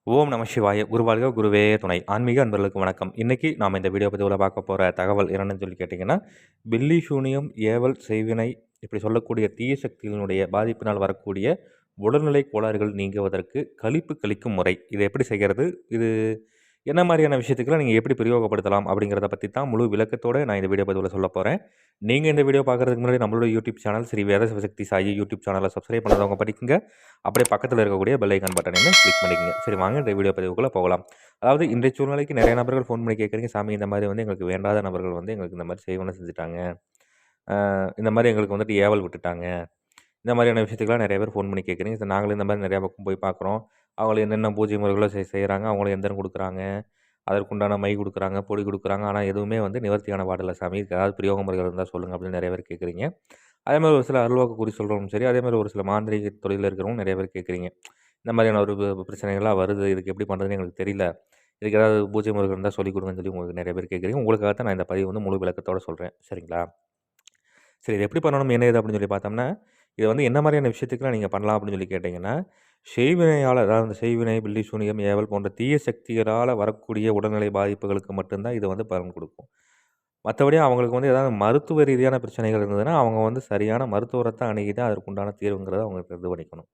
ஓம் நம சிவாய! குருவாழ்க குருவே துணை. ஆன்மீக அன்பர்களுக்கு வணக்கம். இன்னைக்கு நாம இந்த வீடியோ பதிவுல பார்க்க போற தகவல் என்னன்னு சொல்லி கேட்டீங்கன்னா, பில்லி சூனியம், ஏவல், செய்வினை இப்படி சொல்லக்கூடிய தீய சக்திகளினுடைய பாதிப்பினால் வரக்கூடிய உடல்நிலை கோளாறுகள் நீங்குவதற்கு களிப்பு கழிக்கும் முறை. இத எப்படி செய்கிறது? இது என்ன மாரியான விஷயத்துக்குலாம் நீங்க எப்படி பிரயோகப்படுத்தலாம்? அப்படிங்கிறத பத்தி தான் முழு விளக்கத்தோட நான் இந்த வீடியோ பதிவுல சொல்லப் போறேன். நீங்க இந்த வீடியோ பார்க்கறதுக்கு முன்னாடி நம்மளோட யூடியூப் சேனல் ஸ்ரீ வேத சிவசக்தி சாயி யூடியூப் சேனல சப்ஸ்கிரைப் பண்ணாதவங்க பண்ணிக்கங்க. அப்படியே பக்கத்துல இருக்கக்கூடிய பெல் ஐகான் பட்டனையும் கிளிக் பண்ணிக்கங்க. சரி வாங்க இந்த வீடியோ பதிவுக்குள்ள போகலாம். அதாவது இன்றைய சூழ்நிலைக்கு நெறைய நபர்கள் ஃபோன் பண்ணி கேட்குறீங்க, "சாமி இந்த மாரி வந்து எங்களுக்கு வேண்டாத நபர்கள் வந்து எங்களுக்கு இந்த மாரி செய்வன செஞ்சுட்டாங்க. இந்த மாரி எங்களுக்கு வந்துட்டு ஏவல் விட்டுட்டாங்க." இந்த மாதிரியான விஷயத்துக்குலாம் நெறைய பேர் ஃபோன் பண்ணி கேட்குறீங்க. சரி நாங்களும் இந்த மாரி நெறையா பக்கம் போய் பார்க்குறோம். அவங்கள என்னென்ன பூஜை முறைகளோ செய்றாங்க. அவங்களும் எந்திரம் குடுக்குறாங்க. அதற்குண்டான மை குடுக்குறாங்க, பொடி குடுக்குறாங்க. ஆனா எதுவுமே வந்து நிவர்த்தியான பாடில்ல சாமி. இதுக்கு ஏதாவது பிரயோக முறைகள் இருந்தா சொல்லுங்க அப்படின்னு நெறைய பேர் கேட்குறீங்க. அதேமாரி ஒரு சில அருள்வாக்கு குறி சொல்றவங்களும் சரி, அதேமாரி ஒரு சில மாந்திரீக தொழில்ல இருக்கிறவங்க நெறைய பேர் கேட்குறீங்க. இந்த மாதிரியான ஒரு பிரச்சனைகள்லாம் வருது. இதுக்கு எப்படி பண்ணுறதுன்னு எங்களுக்கு தெரியல. இதுக்கு ஏதாவது பூஜை முறைகள் இருந்தா சொல்லிக் குடுங்கன்னு சொல்லி உங்களுக்கு நெறைய பேர் கேட்குறீங்க. உங்களுக்காக தான் நான் இந்த பதிவு வந்து முழு விளக்கத்தோட சொல்றேன். சரிங்களா? சரி இது எப்படி பண்ணணும்? என்ன ஏது அப்படின்னு சொல்லி பார்த்தோம்னா, இத வந்து என்ன மாரியான விஷயத்துக்குலாம் நீங்க பண்ணலாம் அப்படின்னு சொல்லி கேட்டீங்கன்னா, செய்வினையால அதாவது இந்த செய்வினை, பில்லி சூனியம், ஏவல் போன்ற தீய சக்திகளால வரக்கூடிய உடல்நிலை பாதிப்புகளுக்கு மட்டும் தான் இது வந்து பலன் குடுக்கும். மத்தபடி அவங்களுக்கு வந்து ஏதாவது மருத்துவ ரீதியான பிரச்சனைகள் இருந்ததுன்னா, அவங்க வந்து சரியான மருத்துவர தான் அணுகி தான் அதற்குண்டான தீர்வுங்கிறத அவங்க இது பண்ணிக்கணும்.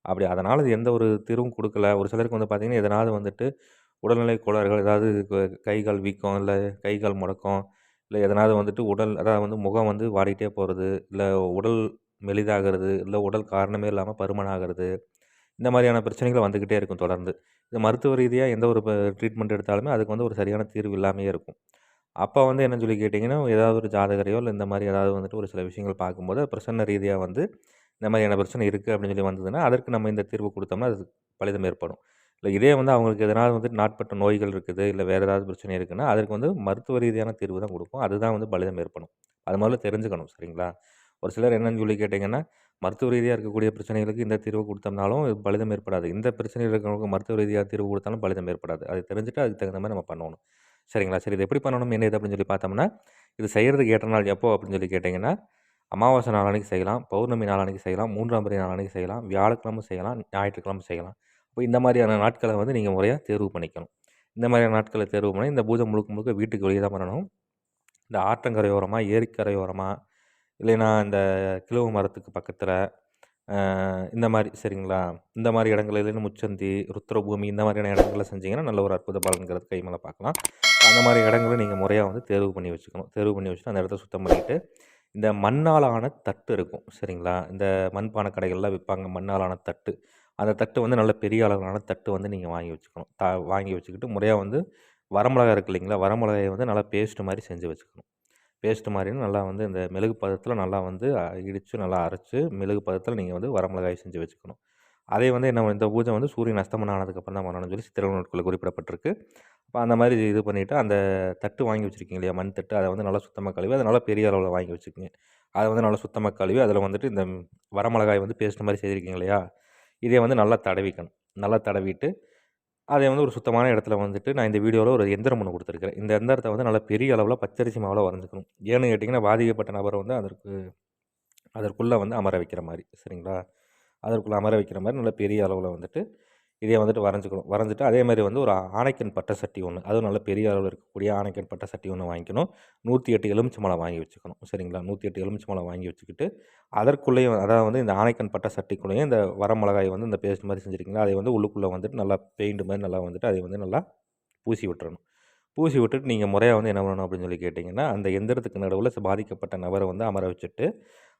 அப்படி அதனால இது எந்த ஒரு தீர்வும் குடுக்கல. ஒரு சிலருக்கு வந்து பார்த்தீங்கன்னா, எதனாவது வந்துட்டு உடல்நிலை கோளாறுகள் ஏதாவது கை, கால் வீக்கம், இல்ல கை, கால் முடக்கம், இல்ல எதனாவது வந்துட்டு உடல் அதாவது வந்து முகம் வந்து வாடிட்டே போறது, இல்ல உடல் மெலிதாகிறது, இல்ல உடல் காரணமே இல்லாம பருமன் ஆகுறது. இந்த மாதிரியான பிரச்சனைகள் வந்துகிட்டே இருக்கும் தொடர்ந்து. இது மருத்துவ ரீதியா எந்த ஒரு ட்ரீட்மெண்ட் எடுத்தாலுமே அதுக்கு வந்து ஒரு சரியான தீர்வு இல்லாமயே இருக்கும். அப்ப வந்து என்னன்னு சொல்லி கேட்டீங்கன்னா, ஏதாவது ஒரு ஜாதகரையோ, இல்ல இந்த மாரி ஏதாவது வந்துட்டு ஒரு சில விஷயங்கள் பார்க்கும்போது, பிரசன்ன ரீதியா வந்து இந்த மாதிரியான பிரச்சனை இருக்கு அப்படின்னு சொல்லி வந்ததுன்னா, அதற்கு நம்ம இந்த தீர்வு குடுத்தோம்னா, அது பலிதம் ஏற்படும். இல்ல இதே வந்து அவங்களுக்கு எதனாவது வந்து நாட்பட்ட நோய்கள் இருக்குது, இல்ல வேற ஏதாவது பிரச்சனை இருக்குன்னா, அதற்கு வந்து மருத்துவ ரீதியான தீர்வு தான் குடுப்போம். அதுதான் வந்து பலிதம் ஏற்படும். அது முதல்ல தெரிஞ்சுக்கணும். சரிங்களா? ஒரு சிலர் என்னன்னு சொல்லி கேட்டீங்கன்னா, மருத்துவ ரீதியா இருக்கக்கூடிய பிரச்சனைகளுக்கு இந்த தீர்வு குடுத்தோம்னாலும் பலிதம் ஏற்படாது. இந்த பிரச்சனைகள் இருக்கிறவங்களுக்கு மருத்துவ ரீதியா தீர்வு குடுத்தாலும் பலிதம் ஏற்படாது. அது தெரிஞ்சுட்டு அதுக்கு தகுந்த மாரி நம்ம பண்ணணும். சரிங்களா? சரி இது எப்படி பண்ணணும்? என்ன ஏது அப்படின்னு சொல்லி பார்த்தோம்னா, இது செய்யறதுக்கு ஏற்ற நாள் எப்போ அப்படின்னு சொல்லி கேட்டீங்கன்னா, அமாவாசை நாளன்னைக்கு செய்யலாம், பௌர்ணமி நாளன்னைக்கு செய்யலாம், 3ஆம் பிறை நாளன்னைக்கு செய்யலாம், வியாழக்கிழமை செய்யலாம், ஞாயிற்றுக்கிழமை செய்யலாம். அப்ப இந்த மாரியான நாட்கள வந்து நீங்க முறையா தேர்வு பண்ணிக்கணும். இந்த மாரியான நாட்கள தேர்வு பண்ணி, இந்த பூஜை முழுக்க முழுக்க வீட்டுக்கு வெளிய தான் பண்ணணும். இந்த ஆற்றங்கரையோரமா, ஏரிக்கரையோரமா, இல்லைன்னா இந்த கிழுவு மரத்துக்கு பக்கத்துல, அ இந்த மாரி சரிங்களா? இந்த மாரி இடங்கள் இல்லைன்னா முச்சந்தி, ருத்ரபூமி இந்த மாரியான இடங்கள்ல செஞ்சீங்கன்னா, நல்ல ஒரு அற்புத பலன்கிறது கை மேல பார்க்கலாம். அந்த மாரி இடங்கள நீங்க முறையா வந்து தேர்வு பண்ணி வச்சுக்கணும். தேர்வு பண்ணி வச்சுட்டு அந்த இடத்த சுத்தம் பண்ணிட்டு, இந்த மண்ணால் ஆன தட்டு இருக்கும். சரிங்களா? இந்த மண்பான கடைகள்ல விப்பாங்க மண்ணால் ஆன தட்டு. அந்த தட்டு வந்து நல்ல பெரிய அளவிலான தட்டு வந்து நீங்க வாங்கி வச்சுக்கணும். வாங்கி வச்சுக்கிட்டு முறையா வந்து வரமிளகா இருக்கு இல்லைங்களா? வரமிளகாய வந்து நல்லா பேஸ்ட் மாரி செஞ்சு வச்சுக்கணும். பேஸ்ட் மாரின்னு நல்லா வந்து இந்த மெழுகு பதத்தில நல்லா வந்து இடிச்சு நல்லா அரைச்சு, மெழுகு பதத்தில நீங்க வந்து வரமிளகாய் செஞ்சு வச்சுக்கணும். அதே வந்து என்ன இந்த பூஜை வந்து சூரியன் அஸ்தமனம் ஆனதுக்கப்புறம் தான் பண்ணணும்னு சொல்லி சித்திரை நூட்கள்ல குறிப்பிடப்பட்டிருக்கு. அப்ப அந்த மாரி இது பண்ணிட்டு, அந்த தட்டு வாங்கி வச்சிருக்கீங்க இல்லையா? மண் தட்டு. அத வந்து நல்லா சுத்தமா கழுவி, அத நல்லா பெரிய அளவுல வாங்கி வச்சுக்கங்க. அத வந்து நல்லா சுத்தமா கழுவி, அதில வந்துட்டு இந்த வரமிளகாய் வந்து பேஸ்ட் மாரி செய்திருக்கீங்க இல்லையா? இதை வந்து நல்லா தடவிக்கணும். நல்லா தடவிட்டு, அதை வந்து ஒரு சுத்தமான இடத்துல வந்துட்டு நான் இந்த வீடியோல ஒரு எந்திரம் ஒண்ணு குடுத்துருக்கிறேன். இந்த எந்திரத்த வந்து நல்லா பெரிய அளவுல பச்சரிசி மாவுல வரைஞ்சுக்கணும். ஏன்னு கேட்டீங்கன்னா, பாதிக்கப்பட்ட நபர வந்து அதற்குள்ள வந்து அமர வைக்கிற மாரி. சரிங்களா? அதற்குள்ள அமர வைக்கிற மாரி நல்ல பெரிய அளவுல வந்துட்டு, இதை வந்துட்டு வரைஞ்சுக்கணும். வரைஞ்சுட்டு அதே மாரி வந்து ஒரு ஆணைக்கன் பட்ட சட்டி ஒண்ணு. அதுவும் நல்ல பெரிய அளவுல இருக்கக்கூடிய ஆணைக்கன் பட்ட சட்டி ஒண்ணு வாங்கிக்கணும். 108 எலுமிச்சம்பழம் வாங்கி வச்சுக்கணும். சரிங்களா? 108 எலுமிச்சம்பழம் வாங்கி வச்சுக்கிட்டு, அதற்குள்ளேயும் அதாவது வந்து இந்த ஆணைக்கன் பட்ட சட்டிக்குள்ளேயும் இந்த வரமிளகாய் வந்து இந்த பேஸ்ட் மாரி செஞ்சிருக்கீங்களா, அதை வந்து உள்ளுக்குள்ள வந்துட்டு நல்லா பெயிண்ட் மாரி நல்லா வந்துட்டு அதை வந்து நல்லா பூசி விட்டுறணும். பூசி விட்டுட்டு நீங்க முறையா வந்து என்ன பண்ணணும் அப்படின்னு சொல்லி கேட்டீங்கன்னா, அந்த எந்திரத்துக்கு நடுவுல பாதிக்கப்பட்ட நபர வந்து அமர வச்சுட்டு,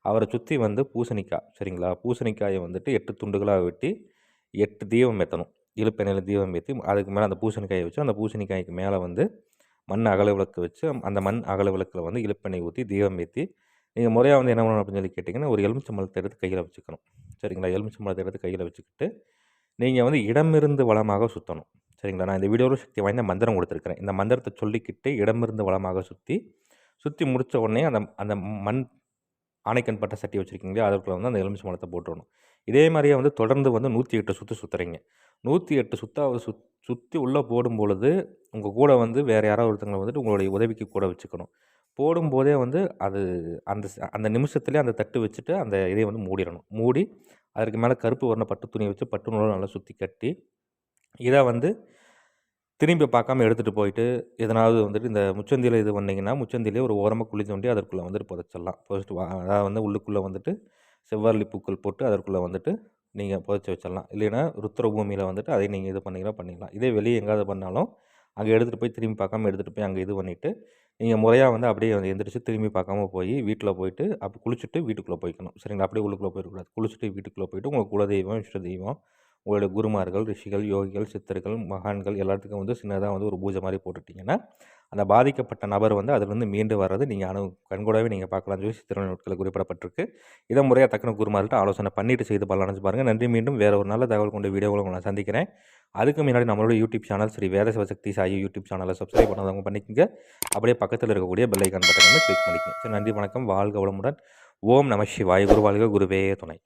அவர சுத்தி வந்து பூசணிக்காய் சரிங்களா? பூசணிக்காய வந்துட்டு 8 துண்டுகளா வெட்டி 8 தீபம் ஏத்தணும். இலுப்பெண்ணெயில தீபம் ஏத்தி, அதுக்கு மேல அந்த பூசணிக்காய வச்சு, அந்த பூசணிக்காய்க்கு மேல வந்து மண் அகல் விளக்கு வச்சு, அந்த மண் அகல் விளக்குல வந்து இலுப்பெண்ணெய் ஊத்தி தீபம் ஏத்தி, நீங்க முறையா வந்து என்ன பண்ணணும் அப்படின்னு சொல்லி கேட்டீங்கன்னா, ஒரு எலுமிச்சம்பழத்த எடுத்து கையில வச்சுக்கணும். சரிங்களா? எலுமிச்சம்பழத்த எடுத்து கையில வச்சுக்கிட்டு, நீங்க வந்து இடமிருந்து வலமாக சுத்தணும். சரிங்களா? நான் இந்த வீடியோல சக்தி வாய்ந்த மந்திரம் குடுத்துருக்கிறேன். இந்த மந்திரத்த சொல்லிக்கிட்டு இடமிருந்து வலமாக சுத்தி, சுத்தி முடிச்ச உடனே அந்த அந்த மண் ஆணைக்கண் பட்ட சட்டி வச்சிருக்கீங்க அதற்குள்ள வந்து அந்த எலுமிச்சம்பழத்த போட்டுறணும். இதே மாரியே வந்து தொடர்ந்து வந்து 108 சுத்து சுத்துறீங்க. 108 சுத்தாவது சுத்தி உள்ள போடும்பொழுது, உங்க கூட வந்து வேற யாராவது ஒருத்தவங்கள வந்துட்டு உங்களுடைய உதவிக்கு கூட வச்சுக்கணும். போடும்போதே வந்து அது அந்த நிமிஷத்திலே அந்த தட்டு வச்சுட்டு, அந்த இதைய வந்து மூடிறணும். மூடி, அதற்கு மேல கருப்பு வர்ண பட்டு துணிய வச்சு பட்டு நூல நல்லா சுத்தி கட்டி, இதை வந்து திரும்பி பார்க்காம எடுத்துகிட்டு போயிட்டு எதனாவது வந்துட்டு இந்த முச்சந்தியில் இது பண்ணிங்கன்னா முச்சந்திலே ஒரு ஓரமாக குழி தோண்டி அதற்குள்ளே வந்துட்டு புதைச்சிடலாம். புதைச்சிட்டு அதாவது வந்து உள்ளுக்குள்ளே வந்துட்டு செவ்வரளி பூக்கள் போட்டு அதற்குள்ளே வந்துட்டு நீங்கள் புதைச்சி வச்சிடலாம். இல்லைன்னா ருத்ர பூமியில் வந்துட்டு அதை நீங்கள் இது பண்ணிக்கலாம். இதே வெளியே எங்கேயாவது பண்ணாலும் அங்கே எடுத்துகிட்டு போய் திரும்பி பார்க்காம எடுத்துகிட்டு போய் அங்கே இது பண்ணிவிட்டு நீங்கள் முறையாக வந்து அப்படியே வந்து எந்திரிச்சு திரும்பி பார்க்காம போய் வீட்டில் போயிட்டு அப்போ குளிச்சுட்டு வீட்டுக்குள்ளே போய்க்கணும். சரிங்களா? அப்படியே உள்ளுக்குள்ளே போயிடக்கூடாது. குளிச்சுட்டு வீட்டுக்குள்ளே போயிட்டு உங்கள் குலதெய்வம், இஷ்ட தெய்வம், உங்களுடைய குருமார்கள், ரிஷிகள், யோகிகள், சித்தர்கள், மகான்கள் எல்லாத்துக்கும் வந்து சின்னதாக வந்து ஒரு பூஜை மாதிரி போட்டுட்டிங்கன்னா அந்த பாதிக்கப்பட்ட நபர் வந்து அதிலிருந்து மீண்டு வர்றது நீங்கள் கண்கூடாவே நீங்கள் பார்க்கலாம்னு சொல்லி சித்திரை நாட்களில் குறிப்பிடப்பட்டிருக்கு. இதை முறையாக தக்கன குருமார்கள்ட்ட ஆலோசனை பண்ணிவிட்டு செய்து பலனடைஞ்சு பாருங்கள். நன்றி. மீண்டும் வேறு ஒரு நல்ல தகவல் கொண்ட வீடியோவில் உங்களை நான் சந்திக்கிறேன். அதுக்கு முன்னாடி நம்மளோட யூடியூப் சேனல் ஸ்ரீ வேத சிவசக்தி சாயி யூடியூப் சேனலை சப்ஸ்கிரைப் பண்ணாதவங்க பண்ணிக்கோங்க. அப்படியே பக்கத்தில் இருக்கக்கூடிய பெல் ஐக்கான் பட்டன் வந்து கிளிக் பண்ணிக்கோங்க. சரி, நன்றி, வணக்கம், வாழ்க வளமுடன். ஓம் நம சிவாய. குரு வாழ்க, குருவே துணை.